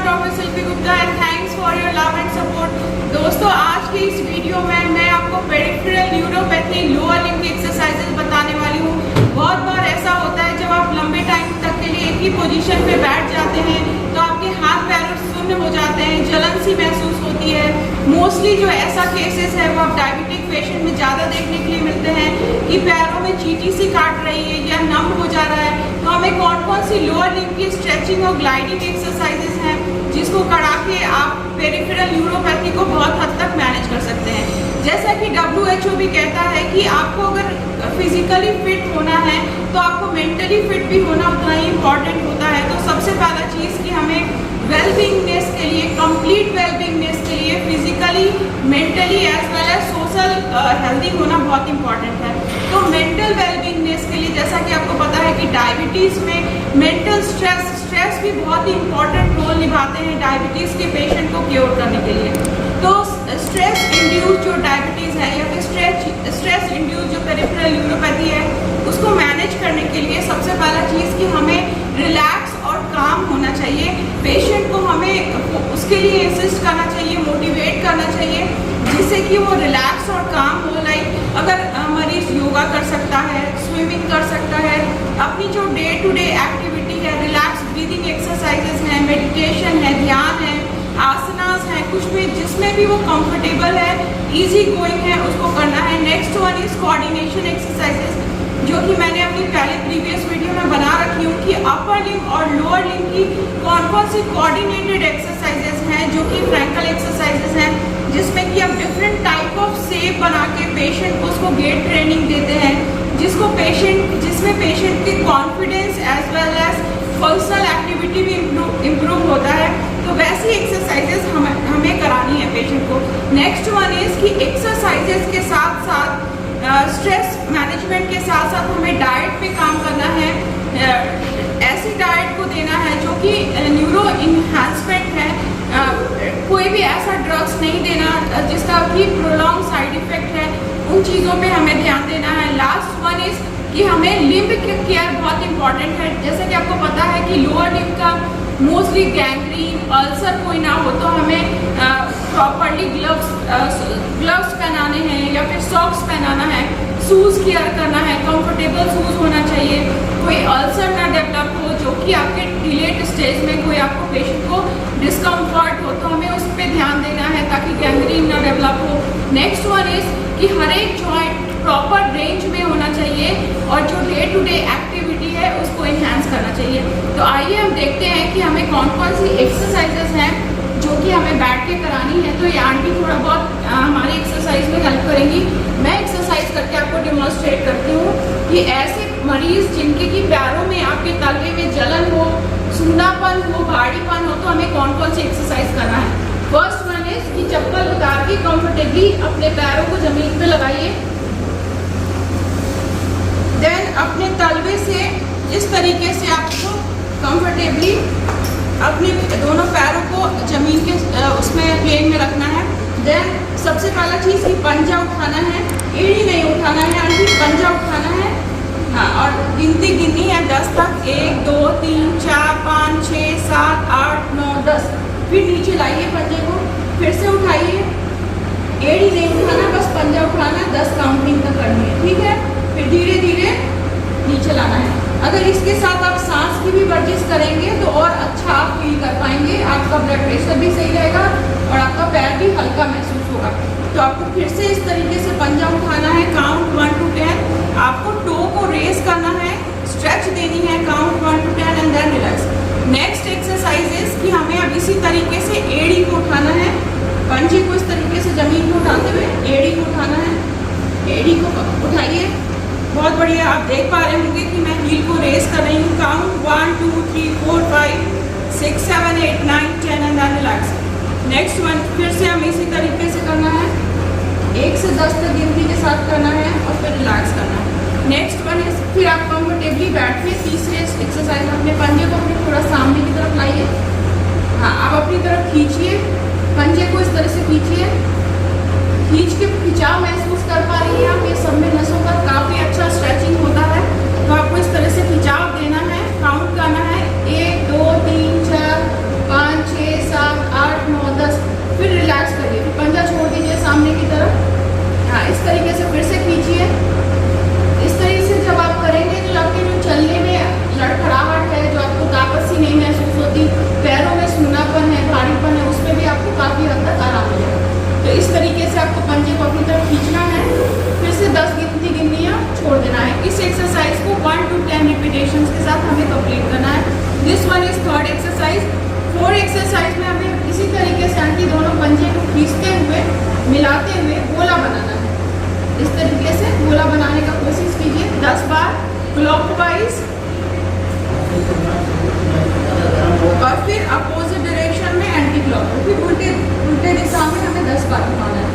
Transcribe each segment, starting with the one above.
Doctor Shilpi Gupta and thanks for your love and support. दोस्तों, आज की इस वीडियो में मैं आपको पेरिफेरल न्यूरोपैथी लोअर लिम्ब की एक्सरसाइजेज बताने वाली हूँ। बहुत बार ऐसा होता है जब आप लंबे टाइम तक के लिए एक ही पोजीशन पे बैठ जाते हैं तो आपके हाथ पैर शून्य हो जाते हैं, जलन सी महसूस होती है। मोस्टली जो ऐसा केसेस है वो आप डायबिटिक पेशेंट में ज़्यादा देखने के लिए मिलते हैं कि पैरों में चींटी सी काट रही है या नम हो जा रहा है। तो हमें कौन कौन सी लोअर लिम्ब की स्ट्रेचिंग और ग्लाइडिंग एक्सरसाइजेज हैं जिसको करा के आप पेरिफेरल न्यूरोपैथी को बहुत हद तक मैनेज कर सकते हैं। जैसा कि WHO भी कहता है कि आपको अगर फिजिकली फिट होना है तो आपको मेंटली फिट भी होना उतना ही इम्पॉर्टेंट होता है। तो सबसे पहला चीज़ कि हमें वेलबींगनेस के लिए, कंप्लीट वेलबींगनेस के लिए physically, mentally as well as social healthy होना बहुत इंपॉर्टेंट है। तो मेंटल वेलबींगनेस के लिए जैसा कि आपको पता है कि डायबिटीज़ में मेंटल स्ट्रेस भी बहुत ही इंपॉर्टेंट रोल निभाते हैं डायबिटीज़ के पेशेंट को क्योर करने के लिए। तो स्ट्रेस इंड्यूस जो डायबिटीज़ है या फिर स्ट्रेस इंड्यूस जो पेरिफेरल न्यूरोपैथी है उसको मैनेज करने के लिए सबसे पहला चीज़ कि हमें रिलैक्स और काम होना चाहिए। पेशेंट को हमें उसके लिए इंसिस्ट करना चाहिए, मोटिवेट करना चाहिए जिससे कि वो रिलैक्स और काम हो। लाइक अगर मरीज योगा कर सकता है, स्विमिंग कर सकता है, अपनी जो डे टू डे एक्टिविटी है, रिलैक्स ब्रीदिंग एक्सरसाइजेस हैं, मेडिटेशन है, ध्यान है, आसनास हैं, कुछ भी जिसमें भी वो कंफर्टेबल है, इजी गोइंग है, उसको करना है। Next one is coordination exercises जो कि मैंने अपनी पहले प्रीवियस वीडियो में बना रखी हूँ कि अपर लिम्ब और लोअर लिम्ब की कौन कौन सी कोऑर्डिनेटेड एक्सरसाइजेस हैं जो कि फ्रैंकल एक्सरसाइजेस हैं जिसमें कि आप डिफरेंट टाइप ऑफ शेप बना के पेशेंट को उसको गेट ट्रेनिंग देते हैं जिसमें पेशेंट के confidence as well as functional activity भी इम्प्रूव होता है। तो वैसी एक्सरसाइजेस हमें करानी है पेशेंट को। नेक्स्ट वन इज कि एक्सरसाइजेस के साथ साथ स्ट्रेस मैनेजमेंट के साथ साथ हमें डाइट पे काम करना है। ऐसी डाइट को देना है जो कि न्यूरो इन्हांसमेंट है। कोई भी ऐसा ड्रग्स नहीं देना जिसका कि प्रोलॉन्ग साइड इफेक्ट है, उन चीज़ों पे हमें ध्यान देना है। लास्ट वन इज कि हमें लिम्ब केयर बहुत इंपॉर्टेंट है। जैसे कि आपको पता है कि लोअर लिम्ब का मोस्टली गैंग्रीन, अल्सर कोई ना हो तो हमें प्रॉपरली ग्लव्स पहनाने हैं या फिर सॉक्स पहनाना है, शूज़ केयर करना है, कंफर्टेबल शूज़ होना चाहिए, कोई अल्सर ना डेवलप हो जो कि आपके डिलेड स्टेज में कोई आपको पेशेंट को डिस्कम्फर्ट हो तो हमें उस पर ध्यान देना है ताकि गैंग्रीन ना डेवलप हो। नेक्स्ट वन इज कि हर एक जॉइंट प्रॉपर रेंज में होना चाहिए और जो डे टू डे एक्टिविटी है उसको इन्हांस करना चाहिए। तो आइए हम देखते हैं कि हमें कौन कौन सी एक्सरसाइजेस हैं जो कि हमें बैठ के करानी है। तो ये आंटी थोड़ा बहुत हमारी एक्सरसाइज में हेल्प करेंगी। मैं एक्सरसाइज करके आपको डेमोन्स्ट्रेट करती हूँ कि ऐसे मरीज जिनके की पैरों में, आपके तलवे में जलन हो, सूनापन हो, भारीपन हो तो हमें कौन कौन सी एक्सरसाइज करना है। फर्स्ट वन इज कि चप्पल उतार के कंफर्टेबली अपने पैरों को जमीन पे लगाइए। देन अपने तलवे से इस तरीके से आपको कंफर्टेबली अपने दोनों पैरों को जमीन के उसमें प्लेन में रखना है। देन सबसे पहला चीज़ कि पंजा उठाना है, एड़ी नहीं उठाना है आंटी, पंजा उठाना है। हाँ, और गिननी है 10 तक, 1 2 3 4 5 6 7 8 9 10। फिर नीचे लाइए पंजे को, फिर से उठाइए, एड़ी नहीं उठाना, बस पंजा उठाना, 10 काउंटिंग तक करनी है, ठीक है। फिर धीरे धीरे नीचे लाना है। अगर इसके साथ आप सांस की भी वर्जिश करेंगे तो और अच्छा आप फील कर पाएंगे, आपका ब्लड प्रेशर भी सही रहेगा और आपका पैर भी हल्का महसूस होगा। तो आपको फिर से इस तरीके से पंजा उठाना है, काउंट 1 to 10। आपको टो को रेस करना है, स्ट्रेच देनी है, count 1 to 10 and then relax. Next exercises कि हमें अब इसी तरीके से एड़ी को उठाना है, पंजे को इस तरीके से जमीन को उठाते हुए एड़ी को उठाना है। एड़ी को उठाइए, बहुत बढ़िया। आप देख पा रहे होंगे कि मैं हील को रेस कर रही हूँ। Count 1 2 3 4 5 6 7 8 9 10 and then relax. Next one फिर से हम इसी तरीके से करना है, 1 से 10 तक गिनती के साथ करना है और फिर रिलैक्स करना है। नेक्स्ट वन इज फिर आप कंफर्टेबली बैठिए। तीसरे एक्सरसाइज अपने पंजे को अपने थोड़ा सामने की तरफ लाइए। हाँ, आप अपनी तरफ खींचिए, पंजे को इस तरह से खींचिए, खींच के खिंचाव महसूस कर पा रही हैं आप। ये सब में नसों का काफ़ी अच्छा स्ट्रेचिंग होता है तो आपको इस तरह से खिंचाव देना है। काउंट करना है 1 2 3 4 5 6 is third exercise. Fourth exercise में हमें इसी तरीके से आंटी दोनों पंजे को खींचते हुए मिलाते हुए गोला बनाना है। इस तरीके से गोला बनाने का कोशिश कीजिए 10 बार क्लॉकवाइज, और फिर अपोजिट डायरेक्शन में एंटी क्लॉकवाइज, फिर उल्टे दिशा में हमें 10 बार घुमाना है।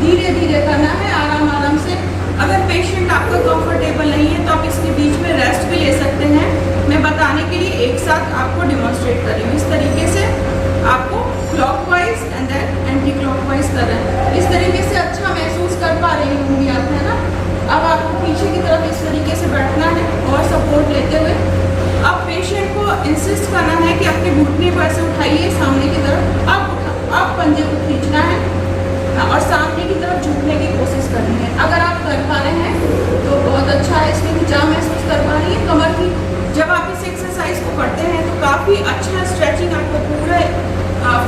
धीरे धीरे करना है, आराम आराम से। अगर पेशेंट आपका कंफर्टेबल नहीं है तो आप इसके बीच में रेस्ट भी ले सकते हैं। मैं बताने के लिए एक साथ आपको डिमॉन्स्ट्रेट कर रही हूँ। इस तरीके से आपको clockwise and then anticlockwise करना है। इस तरीके से अच्छा महसूस कर पा रही होंगी आप, है ना। अब आपको पीछे की तरफ इस तरीके से बैठना है और सपोर्ट लेते हुए अब पेशेंट को इंसिस्ट करना है कि अपने घुटने पर से उठाइए सामने की तरफ। अब पंजे को खींचना है और सामने की तरफ झुकने की कोशिश करनी है। अगर आप कर पा रहे हैं तो बहुत अच्छा है, इसमें खिंचाव महसूस कर पा रही है कमर की। जब आप इस एक्सरसाइज को करते हैं तो काफ़ी अच्छा स्ट्रेचिंग आपको पूरे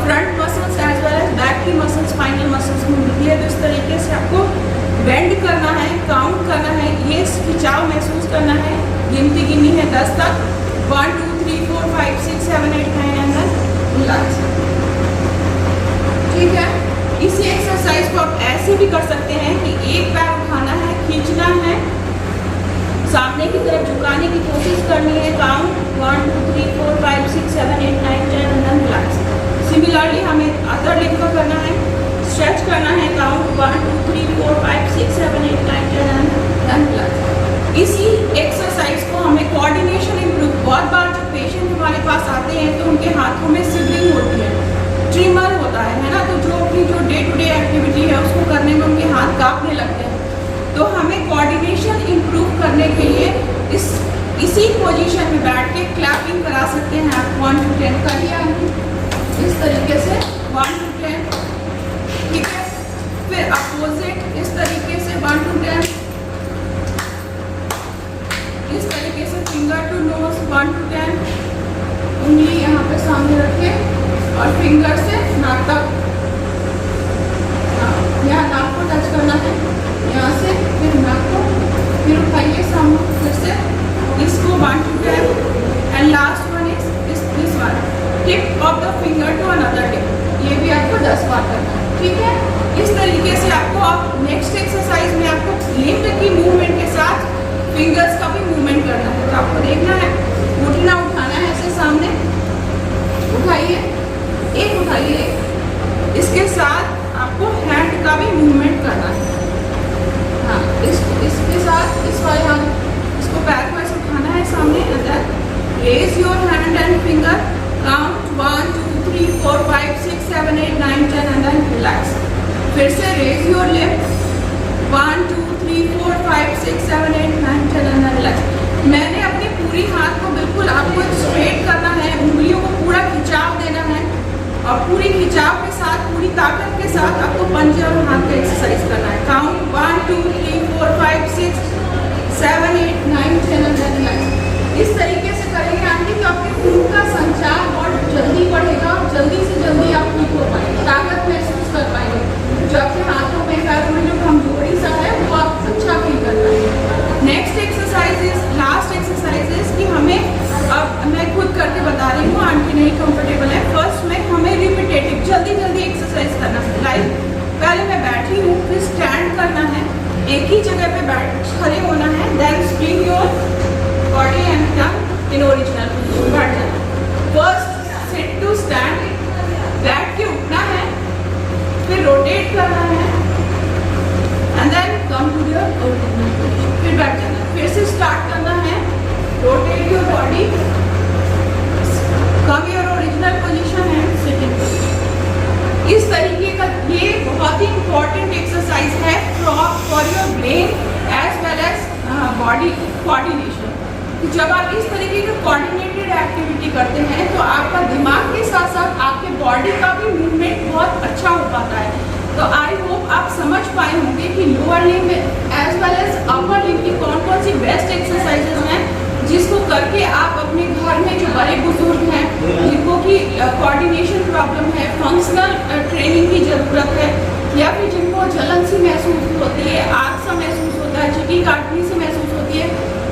front muscles as well as back की मसल्स, स्पाइनल मसल्स में मिलती है। तो इस तरीके से आपको बेंड करना है, काउंट करना है, ये खिंचाव महसूस करना है। गिनती गिननी है 10 तक, 1 2 3 4 5 6 7 8 9 एंड देन रिलैक्स। ठीक है। इसी एक्सरसाइज को आप ऐसे भी कर सकते हैं कि एक पैर उठाना है, खींचना है, सामने की तरफ झुकाने की कोशिश करनी है। Count 1 2 3 4 5 6 7 8 9 10 and then relax. Similarly हमें अदर लिम्ब का करना है, स्ट्रेच करना है। Count 1 2 3 4 5 6 7 8 9 10 and then relax. इसी एक्सरसाइज को हमें कोऑर्डिनेशन इम्प्रूव, बहुत बार जब पेशेंट हमारे पास आते हैं तो उनके हाथों में सिबलिंग होती है, ट्रिमर होता है ना। तो जो अपनी जो डे टू डे एक्टिविटी है उसको करने में उनके हाथ कांपने लगते हैं। तो हमें कोऑर्डिनेशन इम्प्रूव करने के लिए इसी पोजीशन में बैठ के क्लैपिंग करा सकते हैं आप। 1 to 10 करिए इस तरीके से 1 to 10। ठीक है। फिर अपोजिट इस तरीके से 1 to 10, इस तरीके से फिंगर टू नोज 1 to 10। उंगली यहाँ पे सामने रखें और फिंगर से नाक तक, यहाँ नाक को टच करना है, यहाँ से फिर नाक को, फिर उठाइए सामने फिर से इसको 1 to 10 and last one is this one, tip of the finger to another tip. ये भी आपको 10 बार करना है। ठीक है। इस तरीके से आपको अब नेक्स्ट एक्सरसाइज में आपको लिम्ब की मूवमेंट के साथ फिंगर्स का भी मूवमेंट करना है। तो आपको देखना है, घुटना उठाना है ऐसे सामने, उठाइए, एक उठाइए, इसके साथ आपको हैंड का भी मूवमेंट करना है। हाँ, इसके साथ इस वाले हाथ, इसको पैर को ऐसे उठाना है सामने, अंदर raise your hand and finger, count 1 2 3 4 5 6 7 8 9 10 and then relax. फिर से raise your limb 1 2 3 4 5 6 7 8 9 10 and then relax. मैंने अपनी पूरी हाथ को बिल्कुल आपको स्ट्रेट करना है, उंगलियों को पूरा खिंचाव देना है और पूरी खिंचाव के साथ, पूरी ताकत के साथ आपको पंजे और हाथ का एक्सरसाइज करना है। Count 1 2 3 4 5 6 7 8 9 10 and then relax. इस तरीके से करेंगे आंटी तो आपके खून का संचार बहुत जल्दी बढ़ेगा और जल्दी से जल्दी आप ठीक हो पाएंगे, ताकत महसूस कर पाएंगे। जो आपके हाथों में, पैरों में जो कमजोरी सा है वो आप अच्छा फील कर पाएंगे। Next exercise is, last exercise is कि हमें, अब मैं खुद करके बता रही हूँ, आंटी नहीं कंफर्टेबल है। फर्स्ट में हमें रिपीटेटिव जल्दी जल्दी एक्सरसाइज करना है। लाइक पहले मैं बैठी हूँ, फिर स्टैंड करना है, एक ही जगह पे बैठ खड़े होना है, then spring your body and tongue in original position, बैठ जाना। फर्स्ट सिट टू स्टैंड, बैठ के उठना है, फिर रोटेट करना है and then come to your original position, फिर बैठ जाना। फिर से स्टार्ट करना है, rotate your body, come your original position and sitting position. इस तरीके का ये बहुत ही इंपॉर्टेंट एक्सरसाइज है for your brain as well as body coordination. जब आप इस तरीके की कोऑर्डिनेटेड एक्टिविटी करते हैं तो आपका दिमाग के साथ साथ आपके बॉडी का भी मूवमेंट बहुत अच्छा हो पाता है। तो आई होप आप समझ पाए होंगे कि lower limb as well as upper limb की कौन कौन सी बेस्ट एक्सरसाइजेज हैं जिसको करके आप अपने घर में जो बड़े बुजुर्ग हैं जिनको की कोऑर्डिनेशन प्रॉब्लम है, फंक्शनल ट्रेनिंग की ज़रूरत है, या फिर जिनको जलन सी महसूस होती है, आग सा महसूस होता है, चिकी काटने से महसूस होती है,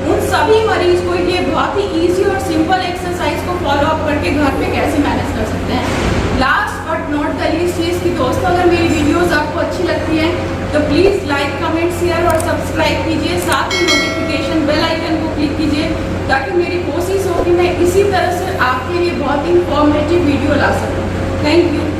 उन सभी मरीज को ये बहुत ही इजी और सिंपल एक्सरसाइज को फॉलो अप करके घर पे कैसे मैनेज कर सकते हैं। Last but not the least चीज़ कि दोस्तों अगर मेरी वीडियोस आपको अच्छी लगती हैं तो प्लीज़ लाइक, कमेंट, शेयर और सब्सक्राइब कीजिए। साथ ही नोटिफिकेशन बेल आइकन को क्लिक कीजिए ताकि मेरी कोशिश हो कि मैं इसी तरह से आपके लिए बहुत ही इंफॉर्मेटिव वीडियो ला सकूँ। Thank you.